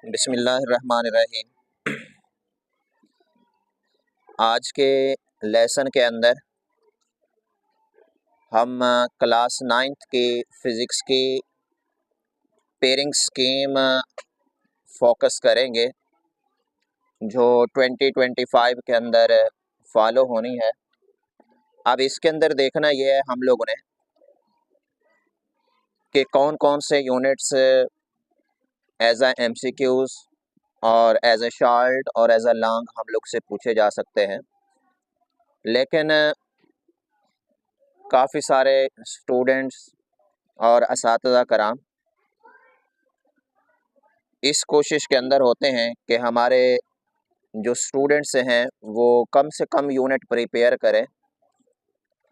बिस्मिल्लाहिर्रहमानिर्रहीम। आज के लेसन के अंदर हम क्लास 9th की फ़िज़िक्स की पेयरिंग स्कीम फोकस करेंगे जो 2025 के अंदर फॉलो होनी है। अब इसके अंदर देखना ये है हम लोगों ने कि कौन कौन से यूनिट्स एज आ MCQs और एज ए शॉर्ट और एज अ लॉन्ग हम लोग से पूछे जा सकते हैं। लेकिन काफ़ी सारे स्टूडेंट्स और असातिज़ा कराम इस कोशिश के अंदर होते हैं कि हमारे जो स्टूडेंट्स हैं वो कम से कम यूनिट प्रिपेयर करें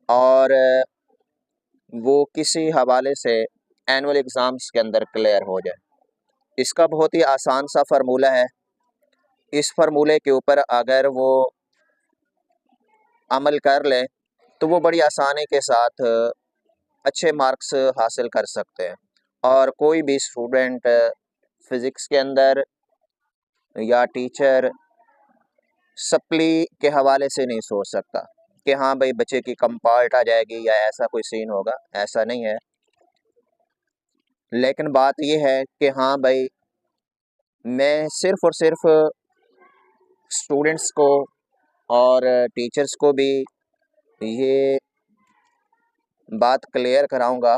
और वो किसी हवाले से एनुअल एग्ज़ाम्स के अंदर क्लियर हो जाए। इसका बहुत ही आसान सा फार्मूला है। इस फार्मूले के ऊपर अगर वो अमल कर लें तो वो बड़ी आसानी के साथ अच्छे मार्क्स हासिल कर सकते हैं और कोई भी स्टूडेंट फ़िज़िक्स के अंदर या टीचर सप्ली के हवाले से नहीं सोच सकता कि हाँ भाई बच्चे की कम पार्ट आ जाएगी या ऐसा कोई सीन होगा। ऐसा नहीं है। लेकिन बात ये है कि हाँ भाई मैं सिर्फ़ और सिर्फ स्टूडेंट्स को और टीचर्स को भी ये बात क्लियर कराऊंगा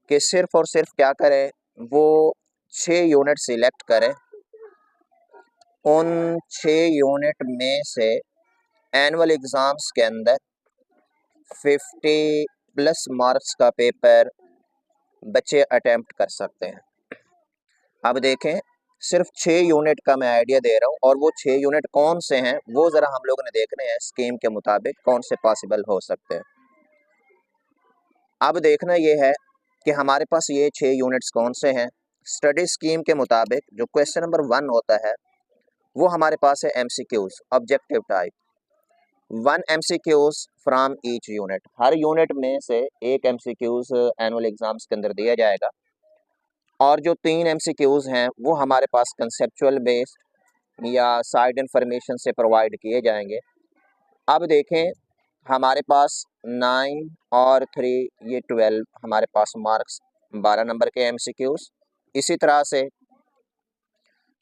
कि सिर्फ़ और सिर्फ क्या करें, वो 6 यूनिट सिलेक्ट करें। उन 6 यूनिट में से एनुअल एग्ज़ाम्स के अंदर 50+ मार्क्स का पेपर बच्चे अटेम्प्ट कर सकते हैं। अब देखें, सिर्फ 6 यूनिट का मैं आइडिया दे रहा हूँ और वो 6 यूनिट कौन से हैं वो ज़रा हम लोगों ने देखने हैं स्कीम के मुताबिक कौन से पॉसिबल हो सकते हैं। अब देखना ये है कि हमारे पास ये 6 यूनिट्स कौन से हैं। स्टडी स्कीम के मुताबिक जो क्वेश्चन नंबर 1 होता है वो हमारे पास है MCQs objective type. 1 MCQs from each unit. Her unit में से एक MCQs एनुअल एग्ज़ाम्स के अंदर दिया जाएगा और जो 3 MCQs हैं वो हमारे पास कंसेप्चुअल बेस्ड या साइड इन्फॉर्मेशन से प्रोवाइड किए जाएंगे। अब देखें, हमारे पास 9 और 3 ये 12 हमारे पास मार्क्स 12 नंबर के MCQs। इसी तरह से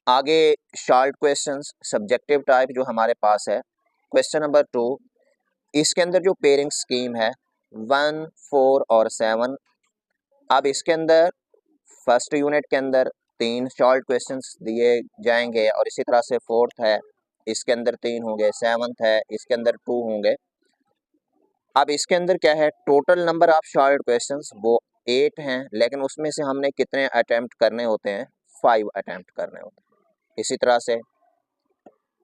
आगे शॉर्ट क्वेश्चंस सब्जेक्टिव टाइप जो हमारे पास है क्वेश्चन नंबर 2, इसके अंदर जो पेयरिंग स्कीम है 1, 4 और 7। अब इसके अंदर फर्स्ट यूनिट के अंदर 3 शॉर्ट क्वेश्चंस दिए जाएंगे और इसी तरह से फोर्थ है इसके अंदर 3 होंगे, सेवन्थ है इसके अंदर 2 होंगे। अब इसके अंदर क्या है, total number of short questions वो 8 हैं, लेकिन उसमें से हमने कितने अटेम्प्ट करने होते हैं, 5 अटेम्प्ट करने होते हैं। इसी तरह से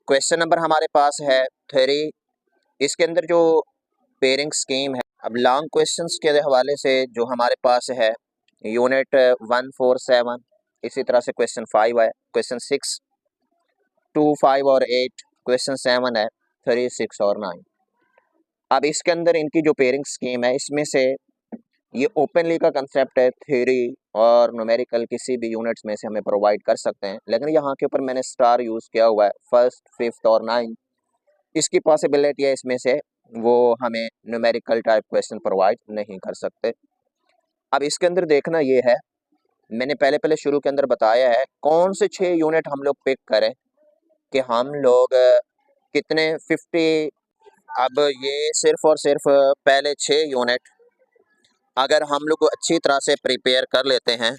क्वेश्चन नंबर हमारे पास है 3, इसके अंदर जो पेयरिंग स्कीम है। अब लॉन्ग क्वेश्चंस के हवाले से जो हमारे पास है यूनिट 1, 4, 7, इसी तरह से क्वेश्चन 5 है, क्वेश्चन 6, 2, 5 और 8, क्वेश्चन 7 है 3, 6 और 9। अब इसके अंदर इनकी जो पेयरिंग स्कीम है इसमें से ये ओपनली का कंसेप्ट है, थ्योरी और न्यूमेरिकल किसी भी यूनिट्स में से हमें प्रोवाइड कर सकते हैं, लेकिन यहाँ के ऊपर मैंने स्टार यूज़ किया हुआ है, फर्स्ट, फिफ्थ और 9। इसकी पॉसिबिलिटी है इसमें से वो हमें न्यूमेरिकल टाइप क्वेश्चन प्रोवाइड नहीं कर सकते। अब इसके अंदर देखना ये है, मैंने पहले शुरू के अंदर बताया है कौन से 6 यूनिट हम लोग पिक करें कि हम लोग कितने 50। अब ये सिर्फ और सिर्फ पहले 6 यूनिट अगर हम लोग अच्छी तरह से प्रिपेयर कर लेते हैं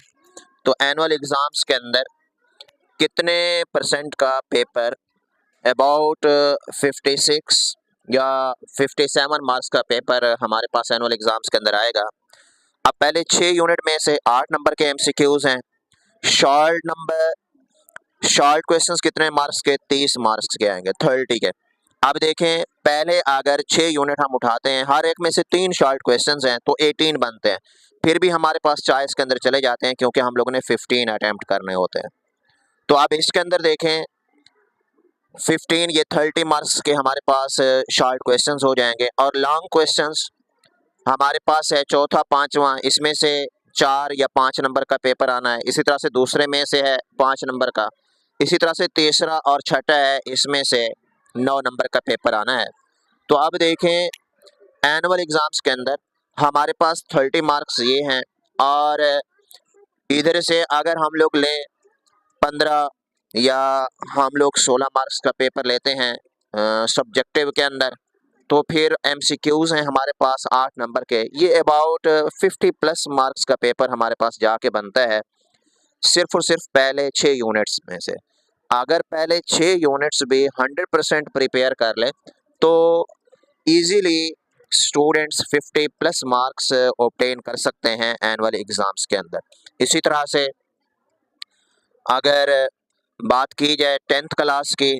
तो एनुअल एग्ज़ाम्स के अंदर कितने % का पेपर अबाउट 56 या 57 मार्क्स का पेपर हमारे पास एनुअल एग्ज़ाम्स के अंदर आएगा। अब पहले 6 यूनिट में से 8 नंबर के MCQs हैं। शॉर्ट क्वेश्चंस कितने मार्क्स के, 30 मार्क्स के आएंगे, 30 के। अब देखें, पहले अगर 6 यूनिट हम उठाते हैं, हर एक में से 3 शॉर्ट क्वेश्चंस हैं तो 18 बनते हैं। फिर भी हमारे पास चॉइस के अंदर चले जाते हैं क्योंकि हम लोगों ने 15 अटेम्प्ट करने होते हैं। तो अब इसके अंदर देखें 15 ये 30 मार्क्स के हमारे पास शॉर्ट क्वेश्चंस हो जाएंगे और लॉन्ग क्वेश्चंस हमारे पास है चौथा, पांचवा, इसमें से 4 या 5 नंबर का पेपर आना है। इसी तरह से दूसरे में से है 5 नंबर का, इसी तरह से तीसरा और छठा है, इसमें से 9 नंबर का पेपर आना है। तो अब देखें एनुअल एग्ज़ाम्स के अंदर हमारे पास 30 मार्क्स ये हैं, और इधर से अगर हम लोग लें 15 या हम लोग 16 मार्क्स का पेपर लेते हैं सब्जेक्टिव के अंदर, तो फिर एमसीक्यूज़ हैं हमारे पास 8 नंबर के। ये अबाउट 50 प्लस मार्क्स का पेपर हमारे पास जाके बनता है, सिर्फ और सिर्फ पहले 6 यूनिट्स में से। अगर पहले 6 यूनिट्स भी 100% प्रिपेयर कर लें तो easily students 50 plus marks obtain कर सकते हैं एनुअल एग्ज़ाम्स के अंदर। इसी तरह से अगर बात की जाए 10th क्लास की,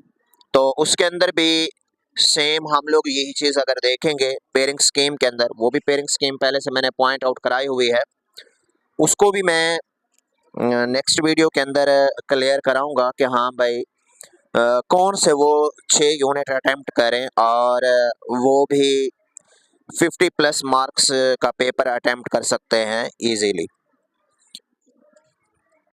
तो उसके अंदर भी सेम हम लोग यही चीज़ अगर देखेंगे पेयरिंग स्कीम के अंदर, वो भी पेयरिंग स्कीम पहले से मैंने पॉइंट आउट कराई हुई है, उसको भी मैं नेक्स्ट वीडियो के अंदर क्लियर कराऊंगा कि हाँ भाई कौन से वो 6 यूनिट अटेम्प्ट करें और वो भी 50 प्लस मार्क्स का पेपर अटेम्प्ट कर सकते हैं ईजीली।